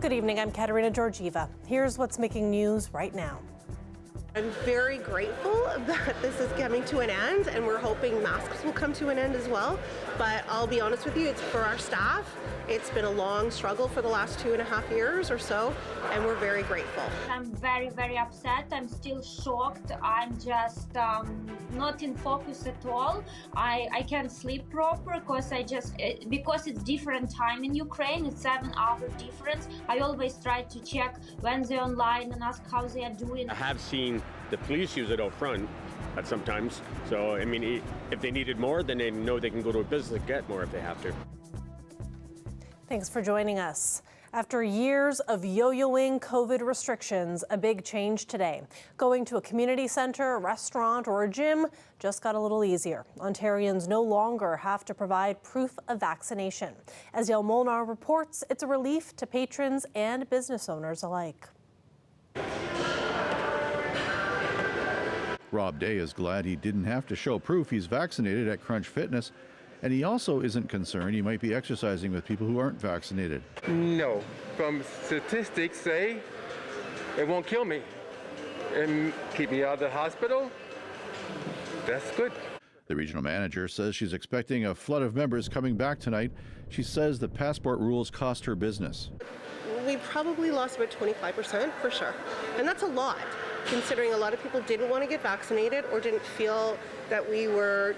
Good evening, I'm Katerina Georgieva. Here's what's making news right now. I'm very grateful that this is coming to an end, and we're hoping masks will come to an end as well. But I'll be honest with you, it's for our staff. It's been a long struggle for the last 2.5 years or so, and we're very grateful. I'm very, very upset. I'm still shocked. I'm just not in focus at all. I can't sleep proper because because it's different time in Ukraine. It's 7-hour difference. I always try to check when they're online and ask how they are doing. I have seen the police use it out front at sometimes. So, I mean, if they needed more, then they know they can go to a business and get more if they have to. Thanks for joining us. After years of yo-yoing COVID restrictions, a big change today. Going to a community center, a restaurant, or a gym just got a little easier. Ontarians no longer have to provide proof of vaccination. As Yael Molnar reports, it's a relief to patrons and business owners alike. Rob Day is glad he didn't have to show proof he's vaccinated at Crunch Fitness, and he also isn't concerned he might be exercising with people who aren't vaccinated. No, from statistics say it won't kill me and keep me out of the hospital. That's good. The regional manager says she's expecting a flood of members coming back tonight. She says the passport rules cost her business. We probably lost about 25% for sure, and that's a lot, considering a lot of people didn't want to get vaccinated or didn't feel that we were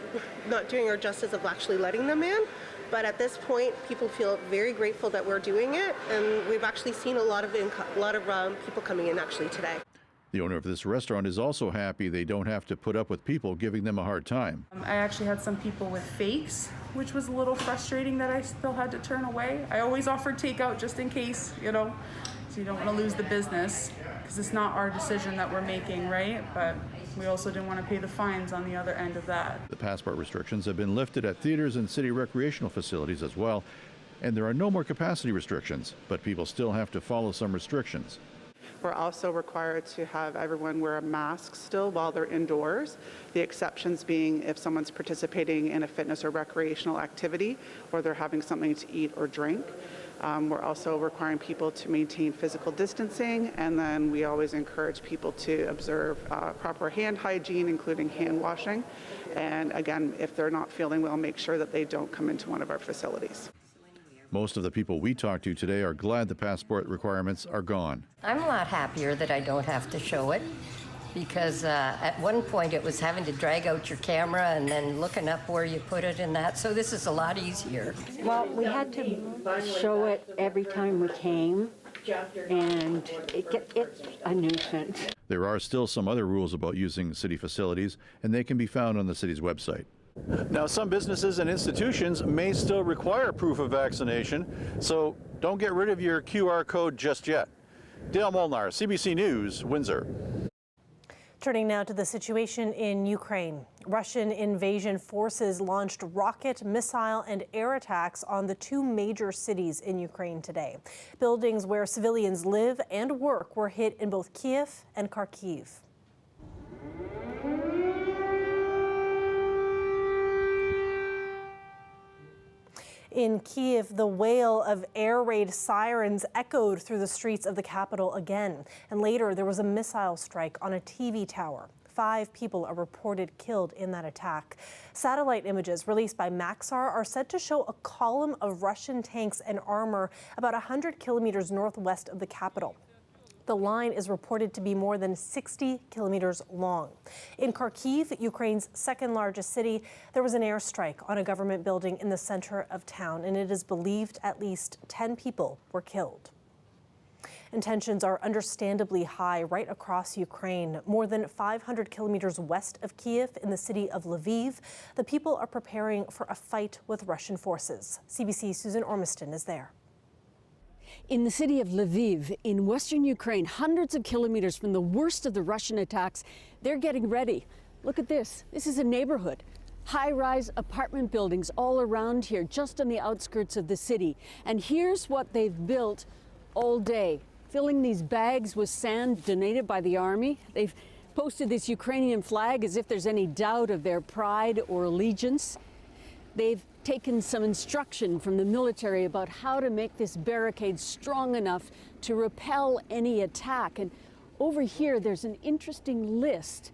not doing our justice of actually letting them in. But at this point, people feel very grateful that we're doing it, and we've actually seen a lot of people coming in actually today. The owner of this restaurant is also happy they don't have to put up with people giving them a hard time. I actually had some people with fakes, which was a little frustrating that I still had to turn away. I always offered takeout just in case, so you don't want to lose the business, because it's not our decision that we're making, right? But we also didn't want to pay the fines on the other end of that. The passport restrictions have been lifted at theaters and city recreational facilities as well, and there are no more capacity restrictions, but people still have to follow some restrictions. We're also required to have everyone wear a mask still while they're indoors. The exceptions being if someone's participating in a fitness or recreational activity, or they're having something to eat or drink. We're also requiring people to maintain physical distancing, and then we always encourage people to observe proper hand hygiene, including hand washing. And again, if they're not feeling well, make sure that they don't come into one of our facilities. Most of the people we talked to today are glad the passport requirements are gone. I'm a lot happier that I don't have to show it, because at one point it was having to drag out your camera and then looking up where you put it and that. So this is a lot easier. Well, we had to show it every time we came, and it's a nuisance. There are still some other rules about using city facilities, and they can be found on the city's website. Now, some businesses and institutions may still require proof of vaccination, so don't get rid of your QR code just yet. Dale Molnar, CBC News, Windsor. Turning now to the situation in Ukraine. Russian invasion forces launched rocket, missile, and air attacks on the two major cities in Ukraine today. Buildings where civilians live and work were hit in both Kiev and Kharkiv. In Kiev, the wail of air raid sirens echoed through the streets of the capital again. And later, there was a missile strike on a TV tower. 5 people are reported killed in that attack. Satellite images released by Maxar are said to show a column of Russian tanks and armor about 100 kilometers northwest of the capital. The line is reported to be more than 60 kilometers long. In Kharkiv, Ukraine's second largest city, there was an airstrike on a government building in the center of town, and it is believed at least 10 people were killed. And tensions are understandably high right across Ukraine. More than 500 kilometers west of Kiev in the city of Lviv, the people are preparing for a fight with Russian forces. CBC's Susan Ormiston is there. In the city of Lviv, in western Ukraine, hundreds of kilometers from the worst of the Russian attacks, they're getting ready. Look at this. This is a neighborhood. High-rise apartment buildings all around here, just on the outskirts of the city. And here's what they've built all day, filling these bags with sand donated by the army. They've posted this Ukrainian flag as if there's any doubt of their pride or allegiance. They've taken some instruction from the military about how to make this barricade strong enough to repel any attack. And over here, there's an interesting list.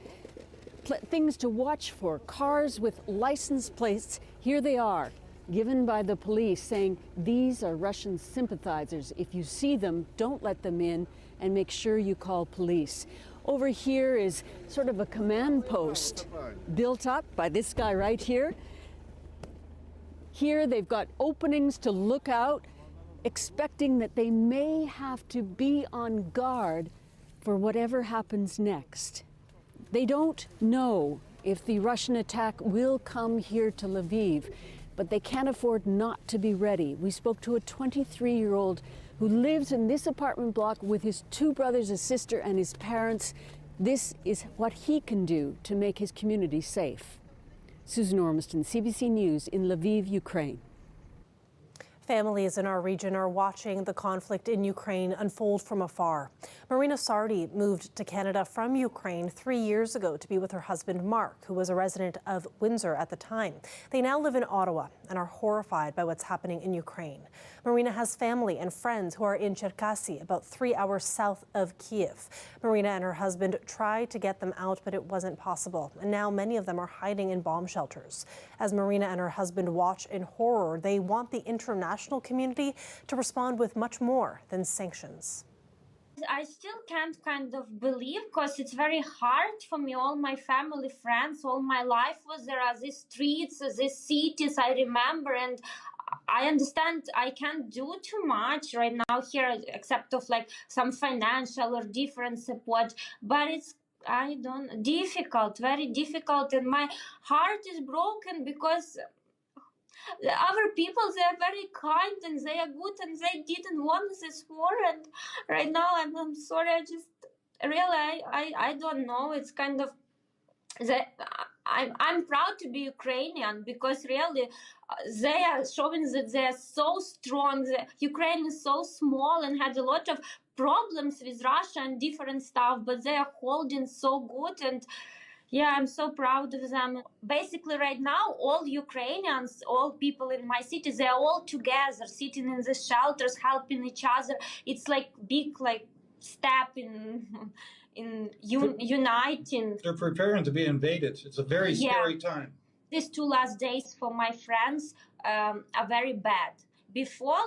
Things to watch for. Cars with license plates, here they are, given by the police, saying these are Russian sympathizers. If you see them, don't let them in, and make sure you call police. Over here is sort of a command post built up by this guy right here. Here they've got openings to look out, expecting that they may have to be on guard for whatever happens next. They don't know if the Russian attack will come here to Lviv, but they can't afford not to be ready. We spoke to a 23-year-old who lives in this apartment block with his 2 brothers, a sister, and his parents. This is what he can do to make his community safe. Susan Ormiston, CBC News in Lviv, Ukraine. Families in our region are watching the conflict in Ukraine unfold from afar. Marina Sardi moved to Canada from Ukraine 3 years ago to be with her husband Mark, who was a resident of Windsor at the time. They now live in Ottawa and are horrified by what's happening in Ukraine. Marina has family and friends who are in Cherkasy, about 3 hours south of Kiev. Marina and her husband tried to get them out, but it wasn't possible. And now many of them are hiding in bomb shelters. As Marina and her husband watch in horror, they want the international community to respond with much more than sanctions. I still can't kind of believe, because it's very hard for me. All my family, friends, all my life was there are these streets, these cities I remember, and I understand I can't do too much right now here, except of like some financial or different support, but it's difficult, very difficult, and my heart is broken because the other people, they are very kind and they are good and they didn't want this war, and right now I'm sorry, I just really I don't know. It's kind of that I'm proud to be Ukrainian, because really they are showing that they are so strong. Ukraine is so small and had a lot of problems with Russia and different stuff, but they are holding so good, and yeah, I'm so proud of them. Basically, right now, all Ukrainians, all people in my city, they are all together, sitting in the shelters, helping each other. It's like big, step in uniting. They're preparing to be invaded. It's a very scary time. These 2 last days for my friends are very bad. Before,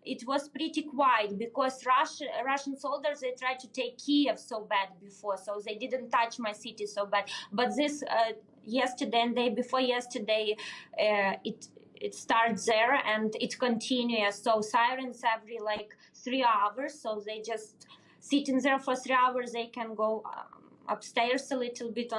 it was pretty quiet, because Russian soldiers, they tried to take Kiev so bad before, so they didn't touch my city so bad. But this yesterday and day before yesterday, it starts there and it continues. So sirens every 3 hours, so they just sitting there for 3 hours. They can go upstairs a little bit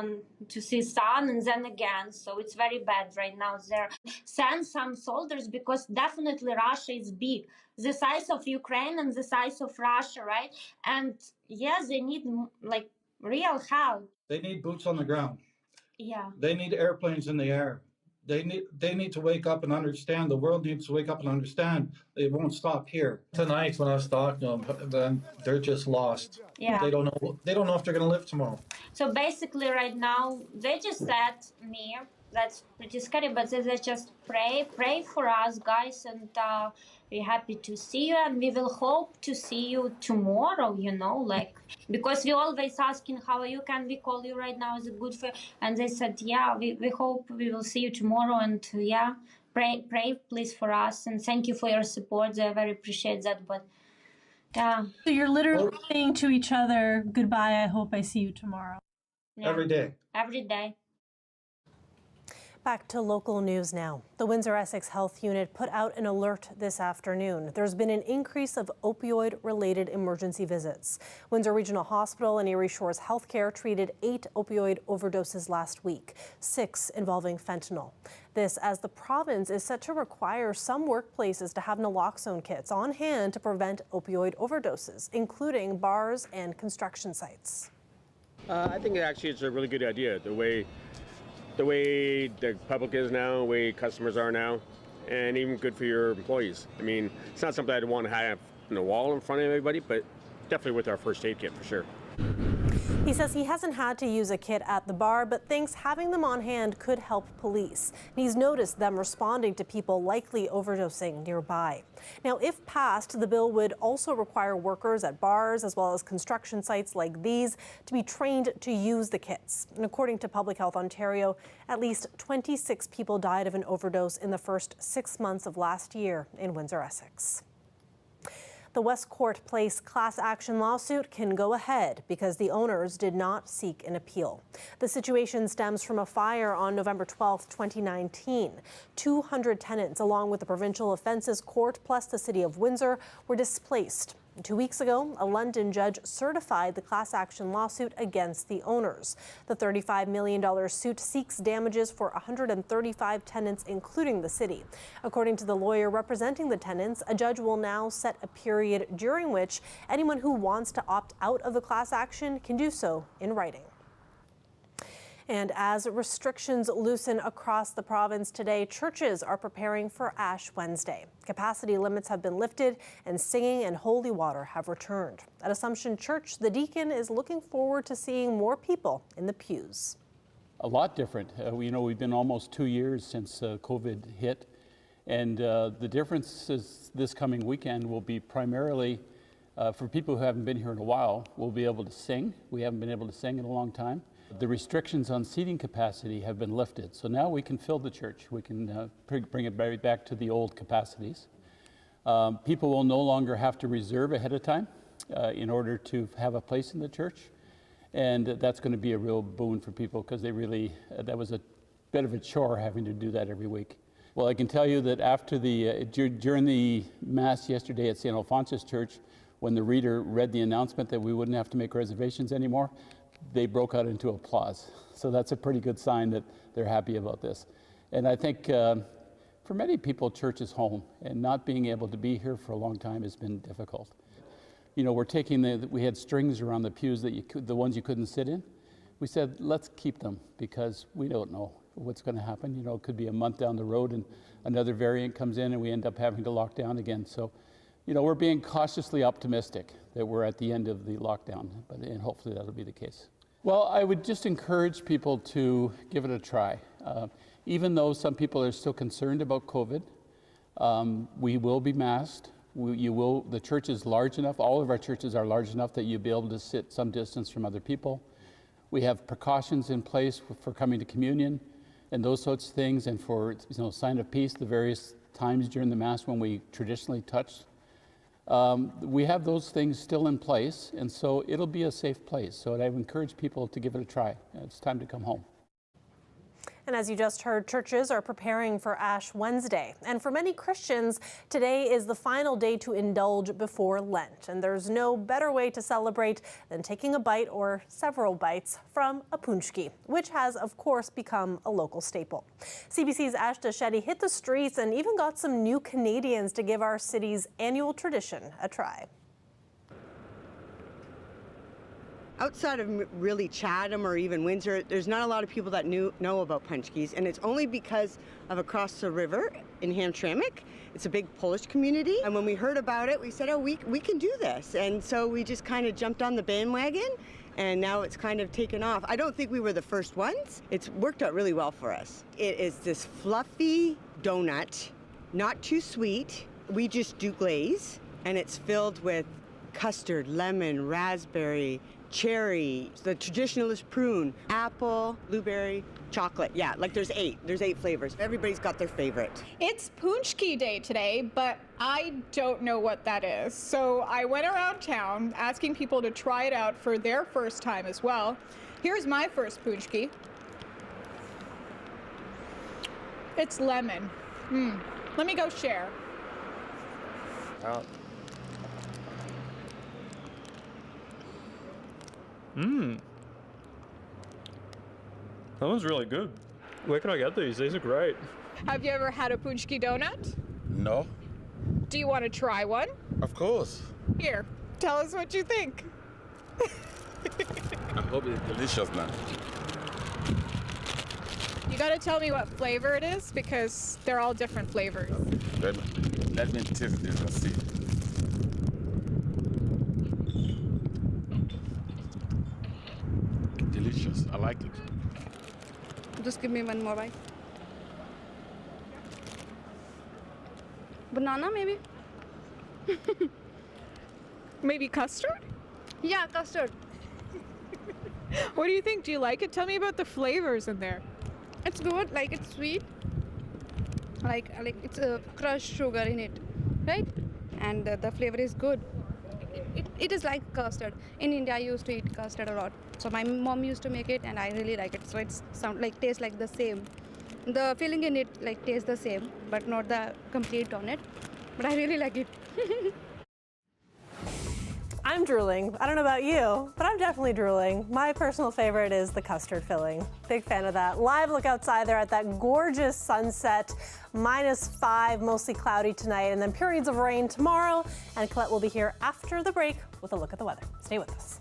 to see sun, and then again. So it's very bad right now there. Send some soldiers, because definitely Russia is big, the size of Ukraine and the size of Russia, right? And yes, they need real help. They need boots on the ground. Yeah. They need airplanes in the air. They need to wake up and understand. The world needs to wake up and understand it won't stop here. Tonight, when I was talking to them, then they're just lost. Yeah. They don't know if they're going to live tomorrow. So basically, right now, they just said me, that's pretty scary, but they just pray for us, guys, and we're happy to see you, and we will hope to see you tomorrow, because we always asking how are you, can we call you right now, is it good for you? And they said, yeah, we hope we will see you tomorrow, and yeah, pray please for us, and thank you for your support. I very appreciate that, but yeah. So you're literally saying to each other, goodbye, I hope I see you tomorrow. Yeah. Every day. Every day. Back to local news now. The Windsor Essex Health Unit put out an alert this afternoon. There's been an increase of opioid-related emergency visits. Windsor Regional Hospital and Erie Shores Healthcare treated 8 opioid overdoses last week, 6 involving fentanyl. This as the province is set to require some workplaces to have naloxone kits on hand to prevent opioid overdoses, including bars and construction sites. I think actually it's a really good idea, the way the public is now, the way customers are now, and even good for your employees. I mean, it's not something I'd want to have on the wall in front of everybody, but definitely with our first aid kit for sure. He says he hasn't had to use a kit at the bar, but thinks having them on hand could help police. And he's noticed them responding to people likely overdosing nearby. Now, if passed, the bill would also require workers at bars as well as construction sites like these to be trained to use the kits. And according to Public Health Ontario, at least 26 people died of an overdose in the first 6 months of last year in Windsor, Essex. The Westcourt Place class action lawsuit can go ahead because the owners did not seek an appeal. The situation stems from a fire on November 12, 2019. 200 tenants, along with the Provincial Offences Court plus the City of Windsor, were displaced. 2 weeks ago, a London judge certified the class action lawsuit against the owners. The $35 million suit seeks damages for 135 tenants, including the city. According to the lawyer representing the tenants, a judge will now set a period during which anyone who wants to opt out of the class action can do so in writing. And as restrictions loosen across the province today, churches are preparing for Ash Wednesday. Capacity limits have been lifted and singing and holy water have returned. At Assumption Church, the deacon is looking forward to seeing more people in the pews. A lot different. We've been almost 2 years since COVID hit, and the difference is this coming weekend will be primarily for people who haven't been here in a while. We'll be able to sing. We haven't been able to sing in a long time. The restrictions on seating capacity have been lifted, so now we can fill the church. We can bring it back to the old capacities. People will no longer have to reserve ahead of time in order to have a place in the church, and that's going to be a real boon for people because they really, that was a bit of a chore having to do that every week. Well, I can tell you that after during the Mass yesterday at St. Alphonsus Church, when the reader read the announcement that we wouldn't have to make reservations anymore, they broke out into applause. So that's a pretty good sign that they're happy about this. And I think for many people, church is home, and not being able to be here for a long time has been difficult. We're taking we had strings around the pews the ones you couldn't sit in. We said, let's keep them because we don't know what's going to happen. It could be a month down the road and another variant comes in and we end up having to lock down again. So, we're being cautiously optimistic that we're at the end of the lockdown, and hopefully that'll be the case. Well, I would just encourage people to give it a try. Even though some people are still concerned about COVID, we will be masked. The church is large enough, all of our churches are large enough that you'll be able to sit some distance from other people. We have precautions in place for coming to communion and those sorts of things, and for sign of peace, the various times during the Mass when we traditionally touch. We have those things still in place, and so it'll be a safe place. So I would encourage people to give it a try. It's time to come home. And as you just heard, churches are preparing for Ash Wednesday. And for many Christians, today is the final day to indulge before Lent. And there's no better way to celebrate than taking a bite or several bites from a punchki, which has, of course, become a local staple. CBC's Ashta Shetty hit the streets and even got some new Canadians to give our city's annual tradition a try. Outside of really Chatham or even Windsor, there's not a lot of people that know about punchkis, and it's only because of across the river in Hamtramck. It's a big Polish community, and when we heard about it, we said, oh, we can do this, and so we just kind of jumped on the bandwagon, and now it's kind of taken off. I don't think we were the first ones. It's worked out really well for us. It is this fluffy donut, not too sweet. We just do glaze, and it's filled with custard, lemon, raspberry, cherry, the traditionalist prune, apple, blueberry, chocolate. Yeah, like there's 8 flavors. Everybody's got their favorite. It's Punchki Day today, but I don't know what that is. So I went around town asking people to try it out for their first time as well. Here's my first Punchki. It's lemon. Let me go share. That one's really good. Where can I get these? These are great. Have you ever had a Punchki donut? No. Do you want to try one? Of course. Here, tell us what you think. I hope it's delicious, man. You gotta tell me what flavor it is because they're all different flavors. Let me taste this and see. delicious. I like it. Just give me one more bite. Banana, maybe? Maybe custard? Yeah, custard. What do you think? Do you like it? Tell me about the flavors in there. It's good, like it's sweet. Like it's a crushed sugar in it, right? And the flavor is good. It is like custard. In India, I used to eat custard a lot. So my mom used to make it, and I really like it. So it tastes like the same. The filling in it like tastes the same, but not the complete on it. But I really like it. I'm drooling. I don't know about you, but I'm definitely drooling. My personal favorite is the custard filling. Big fan of that. Live look outside there at that gorgeous sunset. -5, mostly cloudy tonight, and then periods of rain tomorrow. And Colette will be here after the break with a look at the weather. Stay with us.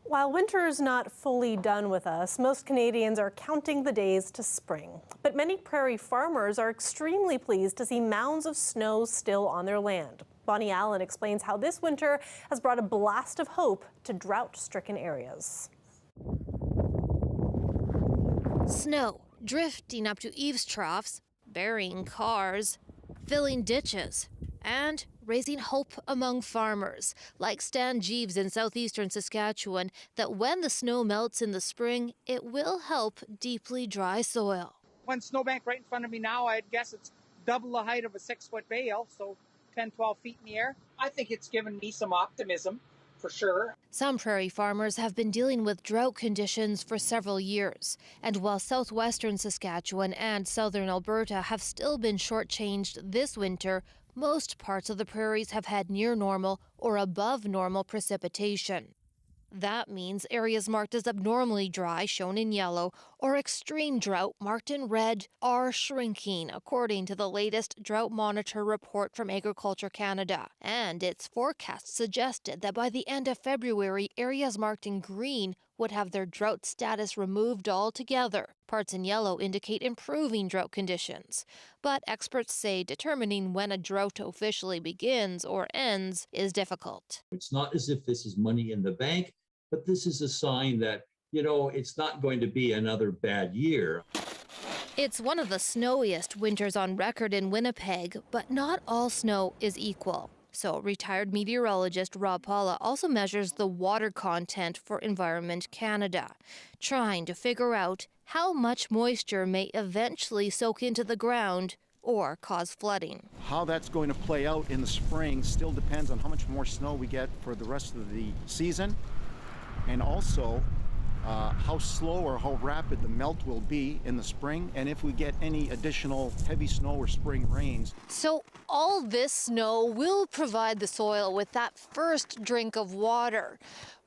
While winter is not fully done with us, most Canadians are counting the days to spring. But many prairie farmers are extremely pleased to see mounds of snow still on their land. Bonnie Allen explains how this winter has brought a blast of hope to drought-stricken areas. Snow drifting up to eaves troughs, burying cars, filling ditches, and raising hope among farmers, like Stan Jeeves in southeastern Saskatchewan, that when the snow melts in the spring, it will help deeply dry soil. One snowbank right in front of me now, I'd guess it's double the height of a 6-foot bale, so 10, 12 feet in the air. I think it's given me some optimism, for sure. Some prairie farmers have been dealing with drought conditions for several years. And while southwestern Saskatchewan and southern Alberta have still been shortchanged this winter, most parts of the prairies have had near normal or above normal precipitation. That means areas marked as abnormally dry, shown in yellow, or extreme drought, marked in red, are shrinking, according to the latest Drought Monitor report from Agriculture Canada. And its forecast suggested that by the end of February, areas marked in green would have their drought status removed altogether. Parts in yellow indicate improving drought conditions. But experts say determining when a drought officially begins or ends is difficult. It's not as if this is money in the bank, but this is a sign that, it's not going to be another bad year. It's one of the snowiest winters on record in Winnipeg, but not all snow is equal. So retired meteorologist Rob Paula also measures the water content for Environment Canada, trying to figure out how much moisture may eventually soak into the ground or cause flooding. How that's going to play out in the spring still depends on how much more snow we get for the rest of the season, and also how slow or how rapid the melt will be in the spring, and if we get any additional heavy snow or spring rains. So all this snow will provide the soil with that first drink of water.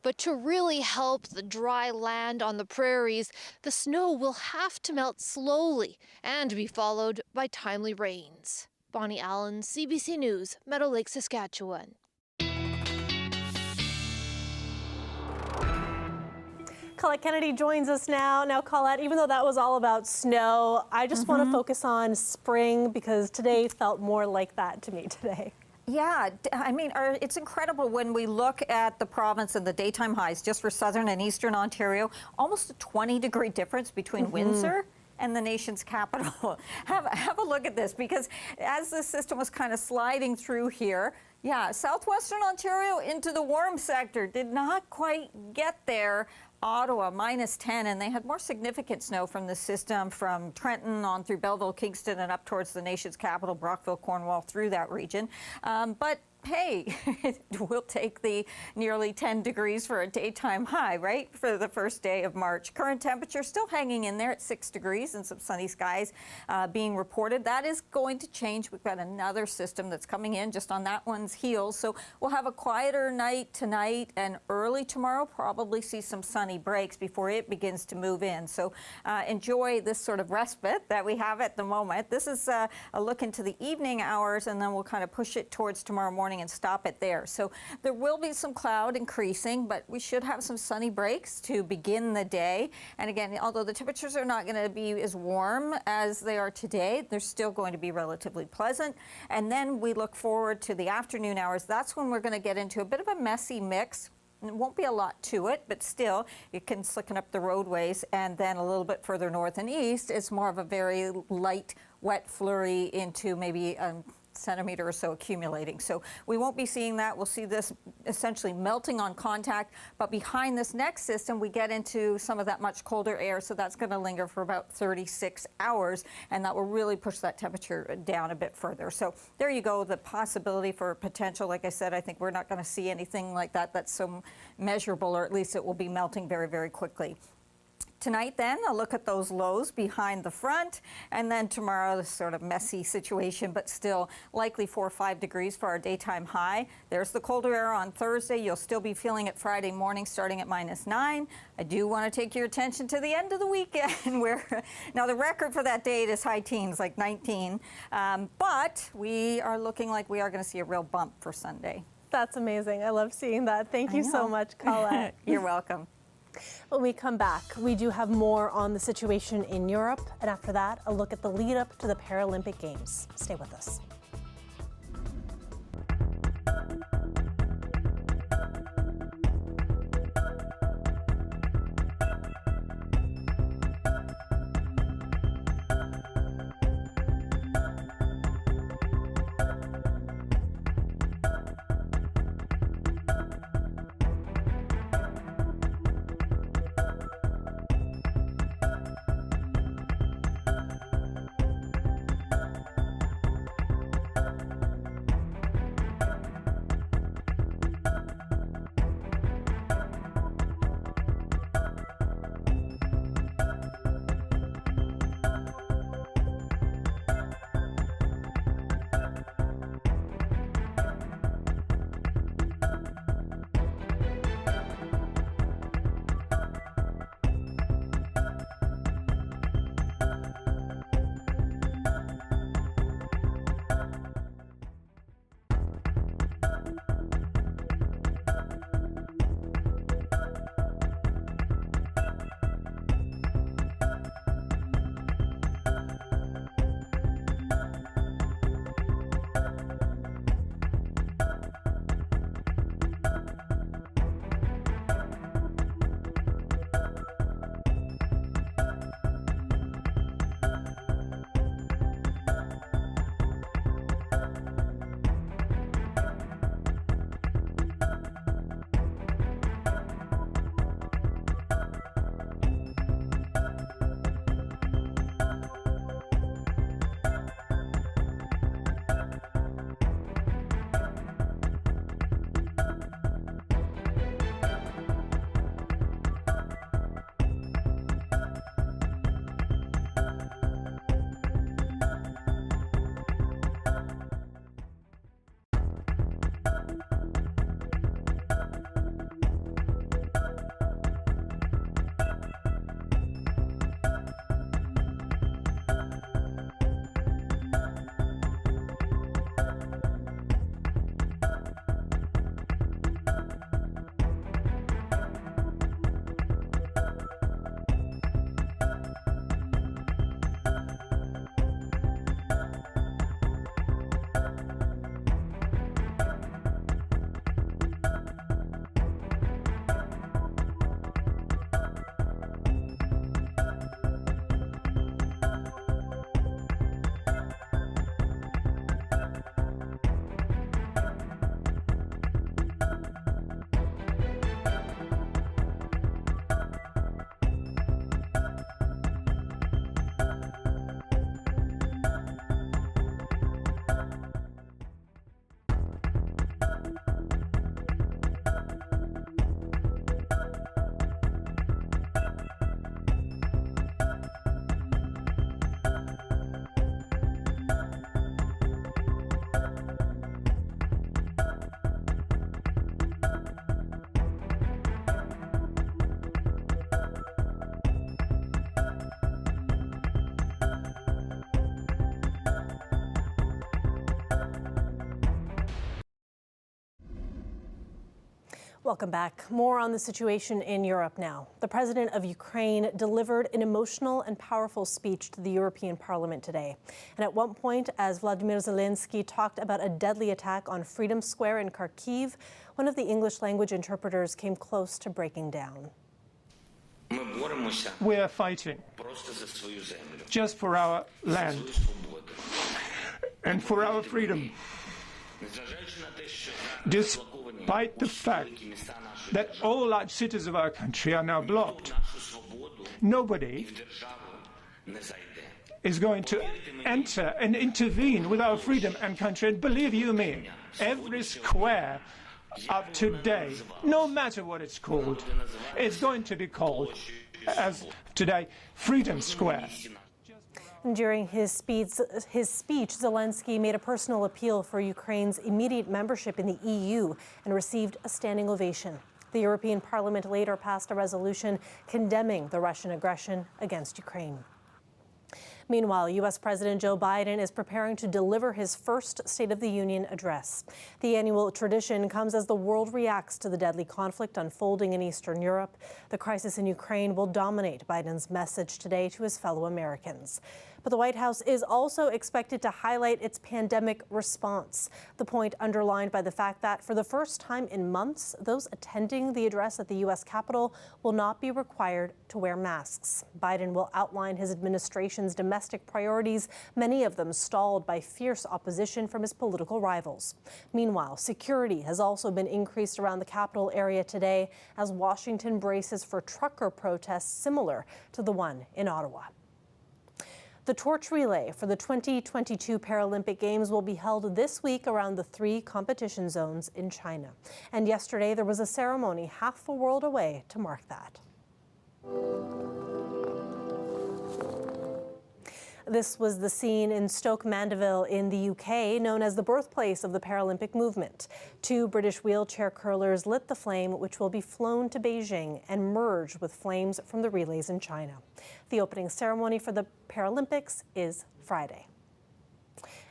But to really help the dry land on the prairies, the snow will have to melt slowly and be followed by timely rains. Bonnie Allen, CBC News, Meadow Lake, Saskatchewan. Colette Kennedy joins us now. Now, Colette, even though that was all about snow, I just want to focus on spring because today felt more like that to me today. Yeah, I mean, it's incredible when we look at the province and the daytime highs just for southern and eastern Ontario, almost a 20-degree difference between Windsor and the nation's capital. Have a look at this, because as the system was kind of sliding through here, yeah, southwestern Ontario into the warm sector did not quite get there. Ottawa, -10, and they had more significant snow from the system from Trenton on through Belleville, Kingston, and up towards the nation's capital, Brockville, Cornwall, through that region. But hey, we'll take the nearly 10 degrees for a daytime high, right, for the first day of March. Current temperature still hanging in there at 6 degrees and some sunny skies being reported. That is going to change. We've got another system that's coming in just on that one's heels. So we'll have a quieter night tonight, and early tomorrow probably see some sunny breaks before it begins to move in. So enjoy this sort of respite that we have at the moment. This is a look into the evening hours, and then we'll kind of push it towards tomorrow morning and stop it there. So there will be some cloud increasing, but we should have some sunny breaks to begin the day. And again, although the temperatures are not going to be as warm as they are today, they're still going to be relatively pleasant. And then we look forward to the afternoon hours. That's when we're going to get into a bit of a messy mix. It won't be a lot to it, but still, it can slicken up the roadways. And then a little bit further north and east, it's more of a very light, wet flurry into maybe centimeter or so accumulating. So we won't be seeing that. We'll see this essentially melting on contact, but behind this next system, we get into some of that much colder air, so that's going to linger for about 36 hours, and that will really push that temperature down a bit further. So there you go, the possibility for potential. Like I said, I think we're not going to see anything like that that's so measurable, or at least it will be melting very, very quickly. Tonight then, a look at those lows behind the front, and then tomorrow, this sort of messy situation, but still likely 4 or 5 degrees for our daytime high. There's the colder air on Thursday. You'll still be feeling it Friday morning starting at -9. I do want to take your attention to the end of the weekend where, now the record for that date is high teens, like 19, but we are looking like we are going to see a real bump for Sunday. That's amazing. I love seeing that. Thank you so much, Colette. You're welcome. When we come back, we do have more on the situation in Europe, and after that, a look at the lead up to the Paralympic Games. Stay with us. Welcome back. More on the situation in Europe now. The president of Ukraine delivered an emotional and powerful speech to the European Parliament today. And at one point, as Vladimir Zelensky talked about a deadly attack on Freedom Square in Kharkiv, one of the English language interpreters came close to breaking down. We are fighting just for our land and for our freedom. Despite the fact that all large cities of our country are now blocked, nobody is going to enter and intervene with our freedom and country. And believe you me, every square of today, no matter what it's called, it's going to be called, as today, Freedom Square. During his speech, Zelensky made a personal appeal for Ukraine's immediate membership in the EU and received a standing ovation. The European Parliament later passed a resolution condemning the Russian aggression against Ukraine. Meanwhile, U.S. President Joe Biden is preparing to deliver his first State of the Union address. The annual tradition comes as the world reacts to the deadly conflict unfolding in Eastern Europe. The crisis in Ukraine will dominate Biden's message today to his fellow Americans. But the White House is also expected to highlight its pandemic response. The point underlined by the fact that for the first time in months, those attending the address at the U.S. Capitol will not be required to wear masks. Biden will outline his administration's domestic priorities, many of them stalled by fierce opposition from his political rivals. Meanwhile, security has also been increased around the Capitol area today as Washington braces for trucker protests similar to the one in Ottawa. The torch relay for the 2022 Paralympic Games will be held this week around the 3 competition zones in China. And yesterday there was a ceremony half a world away to mark that. This was the scene in Stoke Mandeville in the UK, known as the birthplace of the Paralympic movement. 2 British wheelchair curlers lit the flame, which will be flown to Beijing and merge with flames from the relays in China. The opening ceremony for the Paralympics is Friday.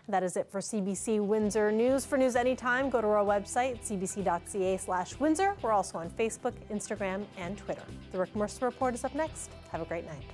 That is it for CBC Windsor News. For news anytime, go to our website, cbc.ca/Windsor. We're also on Facebook, Instagram, and Twitter. The Rick Mercer Report is up next. Have a great night.